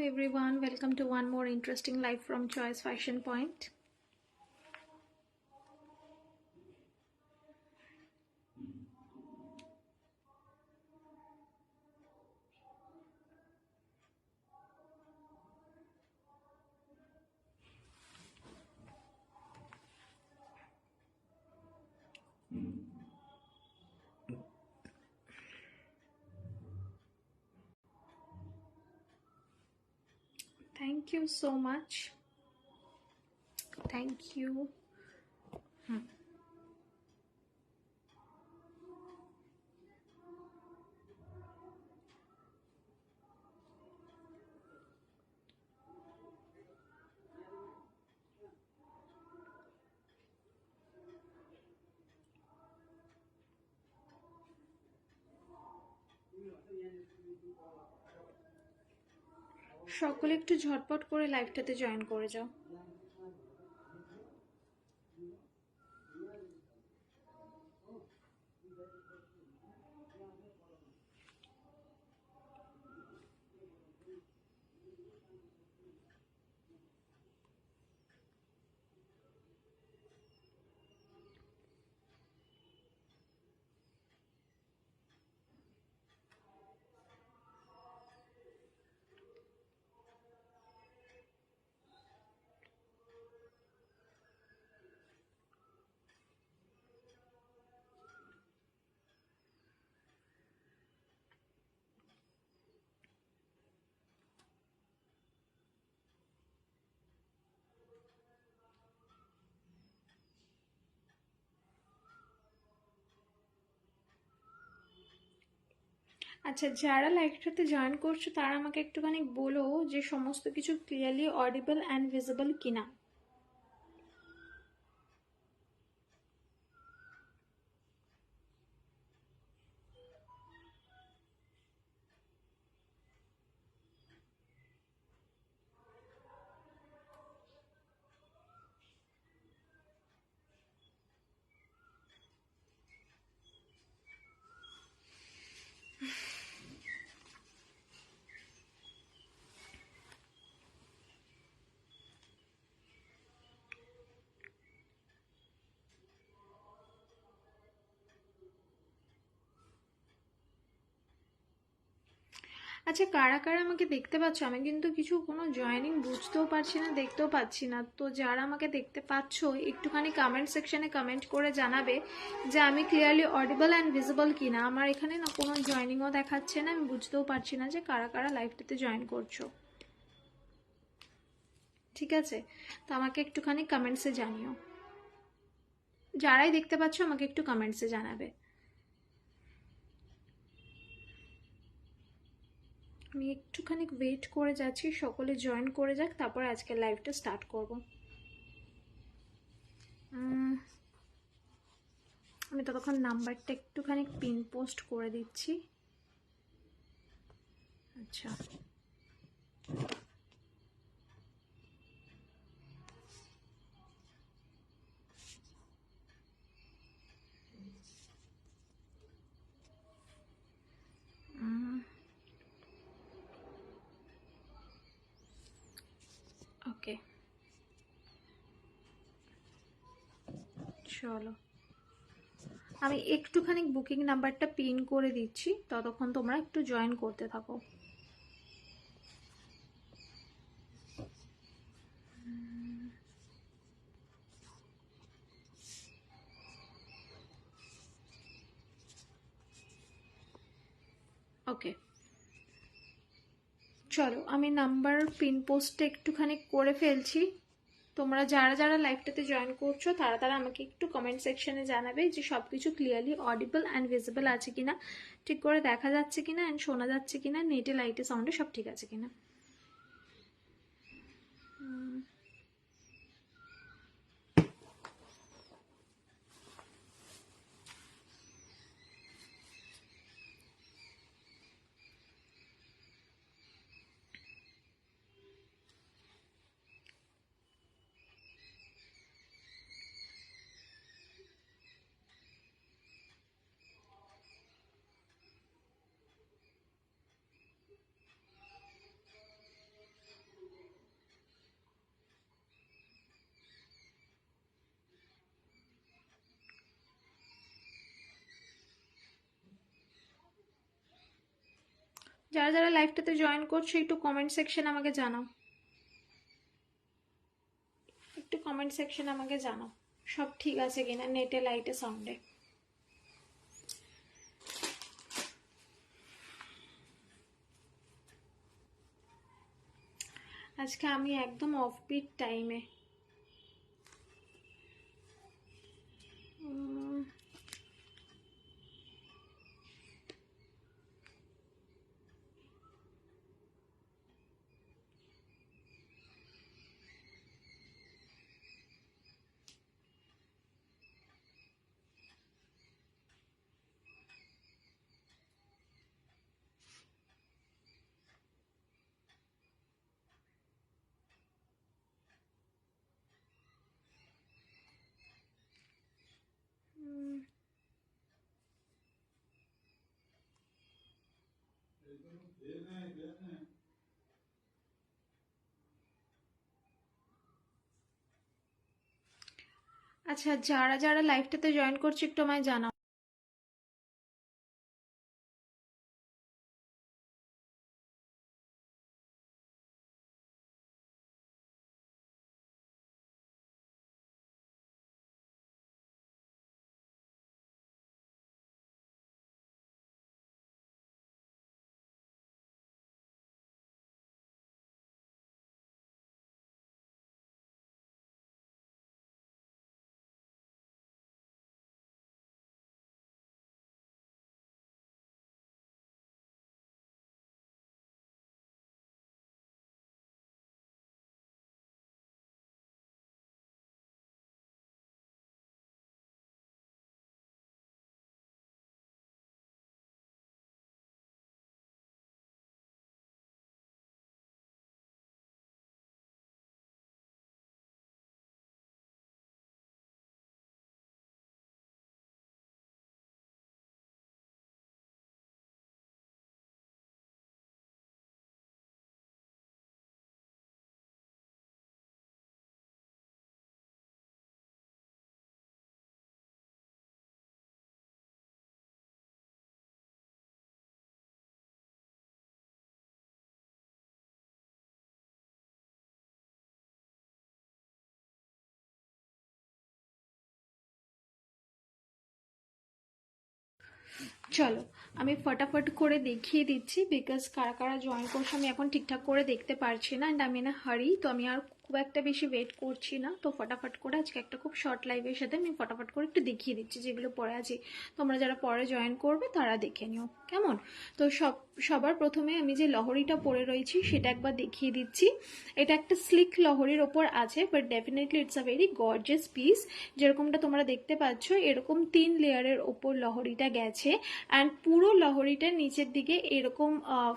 everyone, welcome to one more interesting live from Choice Fashion Point. Thank you so much. Thank you. সকলে একটু ঝটপট করে লাইভটাতে join করে যাও। আচ্ছা, যারা লাইভটাতে জয়েন করছো তারা আমাকে একটুখানি বলো যে সমস্ত কিছু ক্লিয়ারলি অডিবল অ্যান্ড ভিজিবল কিনা। আচ্ছা, কারা কারা আমাকে দেখতে পাচ্ছ? আমি কিন্তু কোনো জয়েনিং বুঝতেও পারছি না, দেখতেও পাচ্ছি না। তো যারা আমাকে দেখতে পাচ্ছ একটুখানি কমেন্ট সেকশনে কমেন্ট করে জানাবে যে আমি ক্লিয়ারলি অডিবল অ্যান্ড ভিজিবল কিনা। আমার এখানে না কোনো জয়েনিংও দেখাচ্ছে না, আমি বুঝতেও পারছি না যে কারা কারা লাইভটাতে জয়েন করছো। ঠিক আছে, তো আমাকে একটুখানি কমেন্টসে জানিও। যারাই দেখতে পাচ্ছ আমাকে একটু কমেন্টসে জানাবে। আমি একটুখানি ওয়েট করে যাচ্ছি, সকলে জয়েন করে যাক, তারপর আজকে লাইভটা স্টার্ট করব। আমি ততক্ষণ নাম্বারটা একটুখানি পিন পোস্ট করে দিচ্ছি। আচ্ছা, ওকে, চলো আমি একটুখানি বুকিং নাম্বারটা পিন করে দিচ্ছি, ততক্ষণ তোমরা একটু জয়েন করতে থাকো। ওকে, চলো আমি নাম্বার পিন পোস্টটা একটুখানি করে ফেলছি। তোমরা যারা যারা লাইভটাতে জয়েন করছো তারা তারা আমাকে একটু কমেন্ট সেকশনে জানাবে যে সব কিছু ক্লিয়ারলি অডিবল অ্যান্ড ভিজিবল আছে কিনা, ঠিক করে দেখা যাচ্ছে কিনা অ্যান্ড শোনা যাচ্ছে কিনা, নেটে লাইটে সাউন্ডে সব ঠিক আছে কিনা। যারা যারা লাইভটাতে জয়েন করছো একটু কমেন্ট সেকশন আমাকে জানাও, একটু কমেন্ট সেকশন আমাকে জানাও সব ঠিক আছে কিনা নেটে, লাইটে, সাউন্ডে। আজকে আমি একদম অফবিট টাইমে। আচ্ছা, যারা যারা লাইভটাতে জয়েন করছে একটু আমায় জানাও। চলো আমি ফটাফট করে দেখিয়ে দিচ্ছি, বিকজ কারা কারা জয়েন করছে আমি এখন ঠিকঠাক করে দেখতে পারছি না, অ্যান্ড আমি না হারি, তো আমি আর খুব একটা বেশি ওয়েট করছি না। তো ফটাফট করে আজকে একটা খুব শর্ট লাইভের সাথে আমি ফটাফট করে একটু দেখিয়ে দিচ্ছি যেগুলো পরে আছে, তোমরা যারা পরে জয়েন করবে তারা দেখে নিও কেমন। তো সবার প্রথমে আমি যে লহরিটা পরে রয়েছি সেটা একবার দেখিয়ে দিচ্ছি। এটা একটা স্লিক লহরির ওপর আছে, but definitely it's a very gorgeous piece. যেরকমটা তোমরা দেখতে পাচ্ছ এরকম 3 লেয়ারের ওপর লহরিটা গেছে, অ্যান্ড পুরো লহরিটার নিচের দিকে এরকম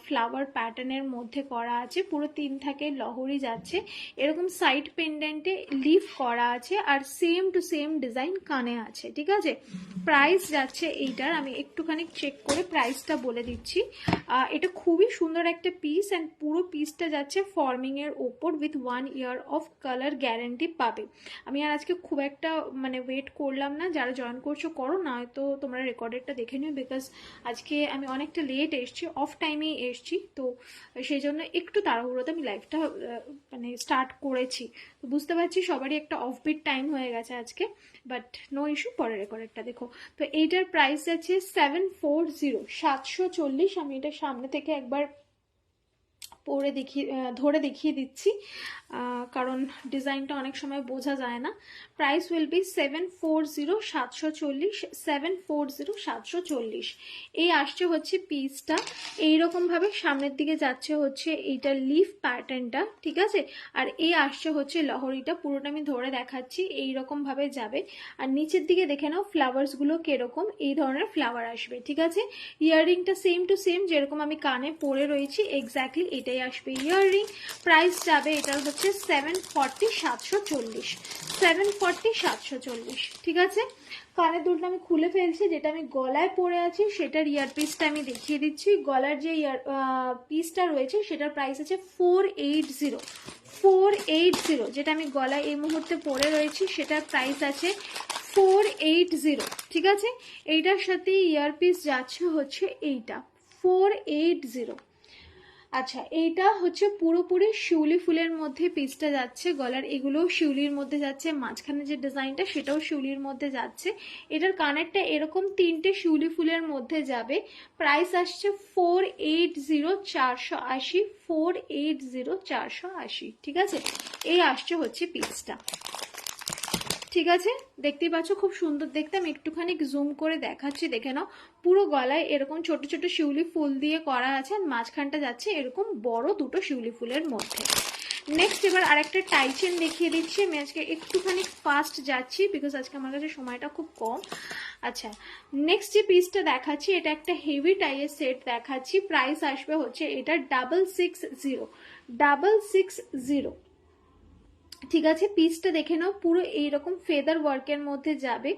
ফ্লাওয়ার প্যাটার্নের মধ্যে করা আছে, পুরো 3 থাকে লহরি যাচ্ছে, এরকম সাইড পেন্ডেন্টে লিফ করা আছে, আর সেম টু সেম ডিজাইন কানে আছে, ঠিক আছে। প্রাইস যাচ্ছে এইটার, আমি একটুখানি চেক করে প্রাইসটা বলে দিচ্ছি। এটা খুবই সুন্দর একটা পিস, অ্যান্ড পুরো পিসটা যাচ্ছে ফর্মিং এর ওপর with 1 year of colour guarantee পাবে। আমি আর আজকে খুব একটা মানে ওয়েট করলাম না, যারা জয়েন করছো করো, না তো তোমরা রেকর্ডেডটা দেখে নিও, বিকজ আজকে আমি অনেকটা লেট এসছি, অফ টাইমেই এসছি, তো সেই জন্য একটু তাড়াহুড়োতে আমি লাইভটা মানে স্টার্ট করেছি। তো বুঝতে পারছি সবারই একটা অফবিট টাইম হয়ে গেছে আজকে, বাট নো ইস্যু, পরে রেকর্ডেডটা দেখো। তো এইটার প্রাইস আছে 740, 740। আমি এটা সামনে থেকে একবার পরে ধরে দেখিয়ে দিচ্ছি, কারণ ডিজাইনটা অনেক সময় বোঝা যায় না। Price will B 740, 740, 740, 740। এই আসছে হচ্ছে পিসটা এইরকমভাবে, সামনের দিকে যাচ্ছে হচ্ছে এইটা লিফ প্যাটার্নটা, ঠিক আছে। আর এই আসছে হচ্ছে লহরিটা, পুরোটা আমি ধরে দেখাচ্ছি, এইরকমভাবে যাবে। আর নিচের দিকে দেখে নাও ফ্লাওয়ার্সগুলো কিরকম, এই ধরনের ফ্লাওয়ার আসবে, ঠিক আছে। ইয়াররিংটা সেম টু সেম যেরকম আমি কানে পরে রয়েছি এক্স্যাক্টলি এটাই আসবে ইয়াররিং। প্রাইস যাবে এটার হচ্ছে 740, 740, 740, 740, ঠিক আছে। কানের দুলটা আমি খুলে ফেলছি, যেটা আমি গলায় পরে আছি সেটার ইয়ার পিসটা আমি দেখিয়ে দিচ্ছি। গলার যে ইয়ার পিসটা রয়েছে সেটার প্রাইস আছে 480, 480, যেটা আমি গলায় এই মুহূর্তে পরে রয়েছি সেটার প্রাইস আছে 480, ঠিক আছে। এইটার সাথে ইয়ার পিস যাচ্ছে হচ্ছে এইটা 480, আচ্ছা, এইটা হচ্ছে পুরোপুরি শিউলি ফুলের মধ্যে পিসটা যাচ্ছে, গলার এগুলোও শিউলির মধ্যে যাচ্ছে, মাঝখানে যে ডিজাইনটা সেটাও শিউলির মধ্যে যাচ্ছে। এটার কানেরটা এরকম 3টে শিউলি ফুলের মধ্যে যাবে। প্রাইস আসছে 480, 480, ঠিক আছে? এই আসছে হচ্ছে পিসটা, ঠিক আছে? দেখতেই পাচ্ছ খুব সুন্দর দেখতে। আমি একটুখানি জুম করে দেখাচ্ছি, দেখে নাও। পুরো গলায় এরকম ছোট ছোট শিউলি ফুল দিয়ে করা আছে, মাঝখানটা যাচ্ছে এরকম বড় দুটো শিউলি ফুলের মধ্যে। নেক্সট এবার আরেকটা টাই চেন দেখিয়ে দিচ্ছি। আমি আজকে একটুখানি ফাস্ট যাচ্ছি বিকজ আজকে আমার কাছে সময়টা খুব কম। আচ্ছা, নেক্সট যে পিসটা দেখাচ্ছি এটা একটা হেভি টাইয়ের সেট দেখাচ্ছি। প্রাইস আসবে হচ্ছে এটা 660, ঠিক আছে? পিসটা দেখে নাও, পুরো এইরকম ফেদার ওয়ার্কের মধ্যে যাবে,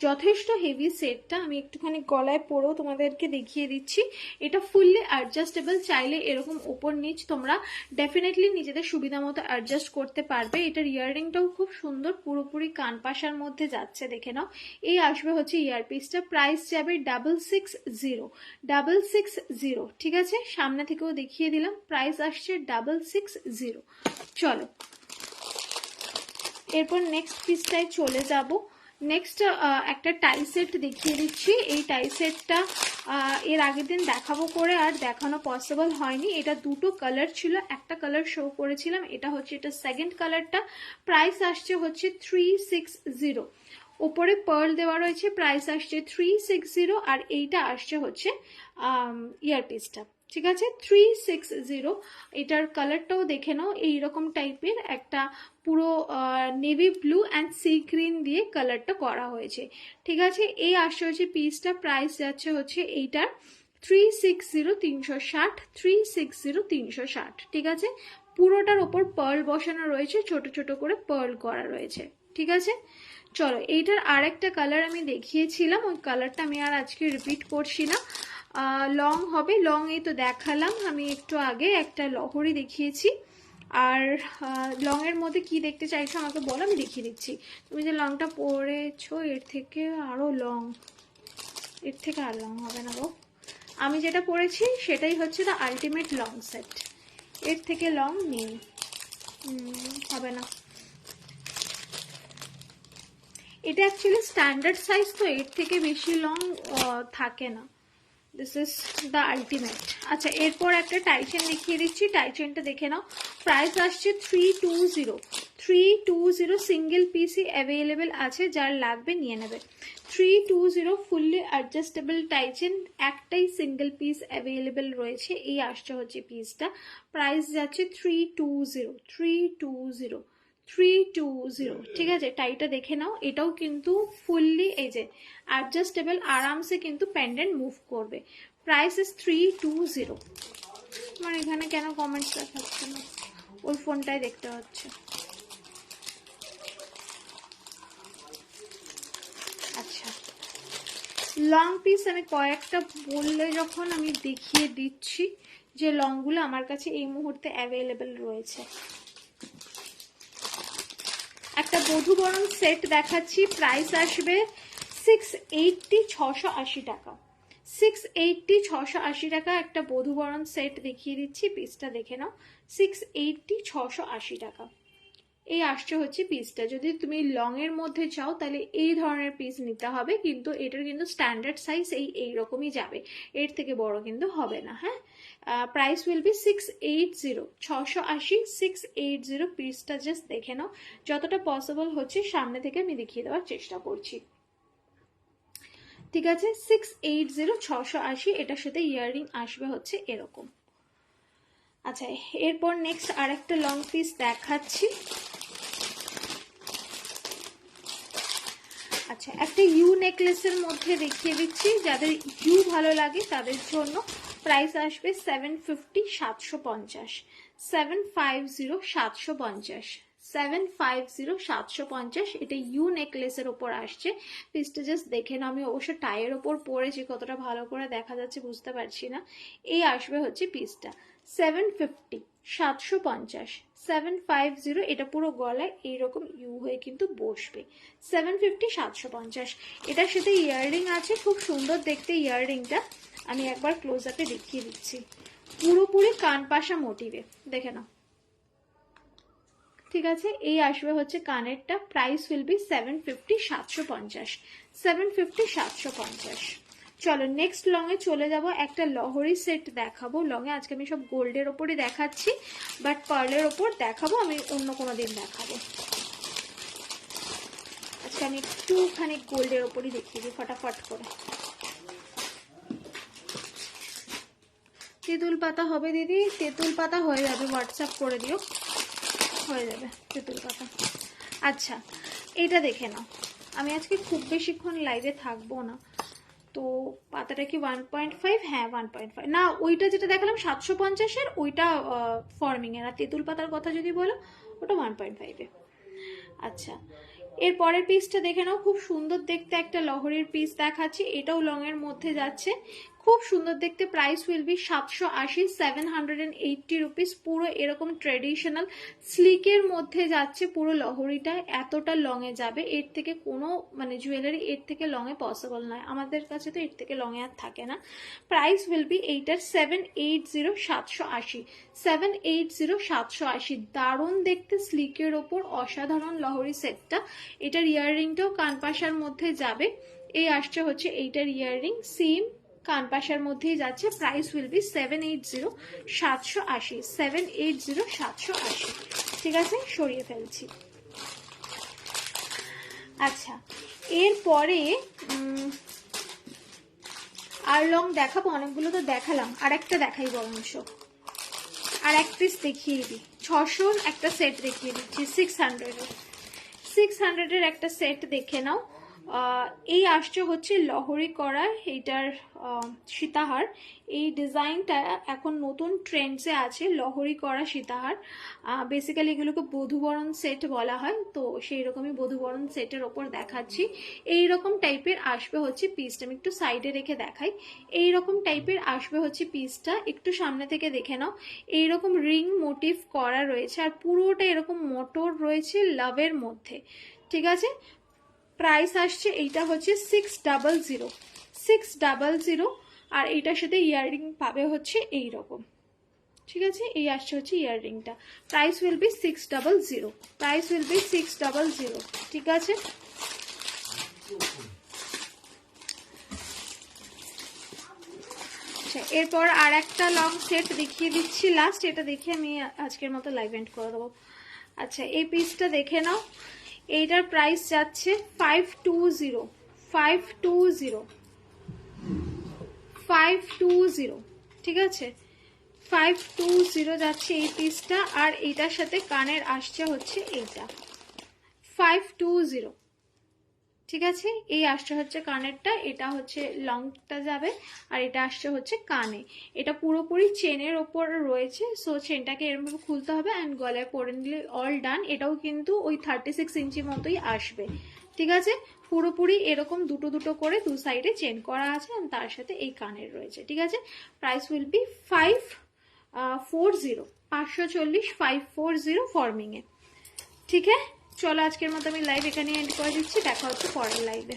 যথেষ্ট হেভি সেটটা। আমি একটুখানি গলায় পরেও তোমাদেরকে দেখিয়ে দিচ্ছি। এটা ফুললি অ্যাডজাস্টেবল, চাইলে এরকম ওপর নিচ তোমরা ডেফিনেটলি নিজেদের সুবিধা মতো অ্যাডজাস্ট করতে পারবে। এটার ইয়াররিংটাও খুব সুন্দর, পুরোপুরি কানপাশার মধ্যে যাচ্ছে, দেখে নাও। এই আসবে হচ্ছে ইয়ারপিসটা। প্রাইস যাবে 660, ঠিক আছে? সামনে থেকেও দেখিয়ে দিলাম, প্রাইস আসছে 660। চলো এরপর নেক্সট পিসটায় চলে যাব। নেক্সট একটা টাই সেট দেখিয়ে দিচ্ছি। এই টাই সেটটা এর আগের দিন দেখাবো করে আর দেখানো পসিবল হয়নি। এটা দুটো কালার ছিল, একটা কালার শো করেছিলাম, এটা হচ্ছে এটা সেকেন্ড কালারটা। প্রাইস আসছে হচ্ছে 360, ওপরে পার্ল দেওয়া রয়েছে। প্রাইস আসছে 360 আর এইটা আসছে হচ্ছে ইয়ারপিসটা, ঠিক আছে? 360। এটার কালারটাও দেখে নাও, এইরকম টাইপের একটা পুরো navy blue and sea green দিয়ে কালারটা করা হয়েছে, ঠিক আছে? এই আসছে হচ্ছে পিসটা। প্রাইস যাচ্ছে হচ্ছে এইটার 360, 360, ঠিক আছে? পুরোটার ওপর পার্ল বসানো রয়েছে, ছোট ছোট করে পার্ল করা রয়েছে, ঠিক আছে? চলো এইটার আরেকটা কালার আমি দেখিয়েছিলাম, ওই কালারটা আমি আর আজকে রিপিট করছি না। লং হবে, লং এই তো দেখালাম আমি একটু আগে, একটা লহরি দেখিয়েছি। আর লং এর মধ্যে কি দেখতে চাইছো আমাকে বলো, আমি দেখিয়ে দিচ্ছি। তুমি যে লংটা পরেছো এর থেকে আরো লং, এর থেকে আর লং হবে না গো। আমি যেটা পরেছি সেটাই হচ্ছে দ্য আলটিমেট লং সেট, এর থেকে লং নেই, হবে না। এটা অ্যাকচুয়ালি স্ট্যান্ডার্ড সাইজ, তো এর থেকে বেশি লং থাকে না। This is the ultimate. আচ্ছা, এরপর একটা টাই চেন দেখিয়ে দিচ্ছি, টাই চেনটা দেখে নাও। প্রাইস আসছে 320, সিঙ্গেল পিসই অ্যাভেলেবেল আছে, যার লাগবে নিয়ে নেবে। 320 ফুললি অ্যাডজাস্টেবল টাই চেন, একটাই সিঙ্গেল পিস অ্যাভেলেবেল রয়েছে। এই আসছে হচ্ছে পিসটা। প্রাইস যাচ্ছে 320, ঠিক আছে? টাইটা দেখে নাও, এটাও কিন্তু ফুললি এই যে অ্যাডজাস্টেবল, আরামসে কিন্তু পেন্ডেন্ট মুভ করবে। Price is 320। মানে এখানে কেন কমেন্টস দেখাচ্ছে না, ওই ফোনটাই দেখতে হচ্ছে। আচ্ছা, লং পিস আমি কয়েকটা বললে যখন আমি দেখিয়ে দিচ্ছি যে লংগুলো আমার কাছে এই মুহূর্তে অ্যাভেলেবেল রয়েছে। একটা বধূবরণ সেট দেখাচ্ছি, প্রাইস আসবে 680, টাকা। 680, একটা বধূবরণ সেট দেখিয়ে দিচ্ছি, পিসটা দেখে নাও। 680, টাকা। এই আসছে হচ্ছে পিসটা। যদি তুমি লং এর মধ্যে চাও তাহলে এই ধরনের পিস নিতে হবে, কিন্তু এটার কিন্তু স্ট্যান্ডার্ড সাইজ এইরকমই যাবে, এর থেকে বড় কিন্তু হবে না। হ্যাঁ, প্রাইস উইল বি 680, 680 পিসটা জাস্ট দেখে নাও। যতটা পসিবল হচ্ছে সামনে থেকে আমি দেখিয়ে দেওয়ার চেষ্টা করছি, ঠিক আছে? 680, এটার সাথে ইয়াররিং আসবে হচ্ছে এরকম। আচ্ছা, এরপর নেক্সট আরেকটা লং পিস দেখাচ্ছি। আচ্ছা, একটা ইউ নেকলেসের মধ্যে দেখিয়ে দিচ্ছি, যাদের ইউ ভালো লাগে তাদের জন্য। প্রাইস আসবে 750, 750, 750, এটা ইউ নেকলেসের ওপর আসছে। পিসটা জাস্ট দেখে না, আমি অবশ্য টাইয়ের ওপর পরেছি, কতটা ভালো করে দেখা যাচ্ছে বুঝতে পারছি না। এই আসবে হচ্ছে পিসটা 750, 750, 750। এটা পুরো গলায় এইরকম ইউ হয়ে কিন্তু বসবে। 750, 750। এটার সাথে ইয়াররিং আছে, খুব সুন্দর দেখতে ইয়াররিংটা। আমি একবার ক্লোজ আপে দেখিয়ে দিচ্ছি। পুরোপুরি কানপাশা মোটিভে, দেখে নাও। ঠিক আছে, এই আসবে হচ্ছে কানেরটা। Price will B 750, 750, 750, 750। চলো নেক্সট লং এ চলে যাব। একটা লহরি সেট দেখাবো লং এ। আজকে আমি সব গোল্ডের ওপরই দেখাচ্ছি, বাট পার্লের ওপর দেখাবো আমি অন্য কোনো দিন দেখাবো। আজকে আমি একটুখানি গোল্ডের ওপরই দেখিয়ে দিই ফটাফট করে। তেঁতুল পাতা হবে দিদি? তেঁতুল পাতা হয়ে যাবে, হোয়াটসঅ্যাপ করে দিও, হয়ে যাবে তেঁতুল পাতা। আচ্ছা এটা দেখে নাও। আমি আজকে খুব বেশিক্ষণ লাইভে থাকবো না, তো পাতাটা কি 1.5? হ্যাঁ 1.5 না, ওইটা যেটা দেখালাম 750-এর ওইটা ফর্মিং এর। আর তেঁতুল পাতার কথা যদি বলো ওটা 1.5-এ। আচ্ছা এর পরের পিসটা দেখে নাও। খুব সুন্দর দেখতে একটা লহরির পিস দেখাচ্ছি, এটাও লং এর মধ্যে যাচ্ছে, খুব সুন্দর দেখতে। Price will B 780, 780 rupees. পুরো এরকম ট্রেডিশনাল স্লিকের মধ্যে যাচ্ছে পুরো লহরিটা, এতটা লং এ যাবে। এর থেকে কোনো মানে জুয়েলারি এর থেকে লং এ পসিবল নয়, আমাদের কাছে তো এর থেকে লং এ আর থাকে না। প্রাইস উইল বি এইটার 780, 780, 780, 780। দারুণ দেখতে স্লিকের ওপর অসাধারণ লহরি সেটটা। এটার ইয়াররিংটাও কানপাশার মধ্যে যাবে। এই আসছে হচ্ছে এইটার ইয়াররিং, সেম কানপাশার মধ্যেই যাচ্ছে। Price will B 780, 780, 780, 780। ঠিক আছে, সরিয়ে ফেলছি। আচ্ছা এরপরে আর লং দেখাবো, অনেকগুলো তো দেখালাম, আর একটা দেখাই বরঞ্চ, আর এক পিস দেখিয়ে দিই। 600-র একটা সেট দেখিয়ে দিচ্ছি, 600-এর, 600-এর একটা সেট দেখে নাও। এই আসছে হচ্ছে লহরি করা, এইটার সীতাহার। এই ডিজাইনটা এখন নতুন ট্রেন্ডসে আছে, লহরি করা সীতাহার। বেসিক্যালি এগুলোকে বধূবরণ সেট বলা হয়, তো সেই রকমই বধূবরণ সেটের ওপর দেখাচ্ছি। এইরকম টাইপের আসবে হচ্ছে পিসটা, আমি একটু সাইডে রেখে দেখাই। এইরকম টাইপের আসবে হচ্ছে পিসটা, একটু সামনে থেকে দেখে নাও। এইরকম রিং মোটিভ করা রয়েছে, আর পুরোটা এরকম মোটর রয়েছে লাভের মধ্যে। ঠিক আছে, প্রাইস আসছে এইটা হচ্ছে 600, 600। আর এইটার সাথে ইয়াররিং পাবে হচ্ছে এইরকম। ঠিক আছে, এই আসছে হচ্ছে ইয়াররিংটা। Price will be 600, price will be 600। ঠিক আছে, আচ্ছা এরপর আর একটা লং সেট দেখিয়ে দিচ্ছি লাস্ট, এটা দেখে আমি আজকের মতো লাইভ এন্ড করে দেবো। আচ্ছা এই পিসটা দেখে নাও। এইটার প্রাইস যাচ্ছে 520, 520, 520। ঠিক আছে, 520 যাচ্ছে এই পিসটা। আর এইটার সাথে কানের আসছে হচ্ছে এইটা 520। ঠিক আছে, এই আসছে হচ্ছে কানেরটা, এটা হচ্ছে লংটা যাবে, আর এটা আসছে হচ্ছে কানে। এটা পুরোপুরি চেনের ওপর রয়েছে, সো চেনটাকে এরকমভাবে খুলতে হবে অ্যান্ড গলায় পরে নিলে অল ডান। এটাও কিন্তু ওই 36 ইঞ্চি মতোই আসবে। ঠিক আছে, পুরোপুরি এরকম দুটো দুটো করে দু সাইডে চেন করা আছে, আর তার সাথে এই কানের রয়েছে। ঠিক আছে, প্রাইস উইল বি 540, 540, 540 ফর্মিং এ। ঠিক আছে, চলো আজকের মতো আমি লাইভ এখানে এন্ড করে দিচ্ছি, দেখা হচ্ছে পরের লাইভে।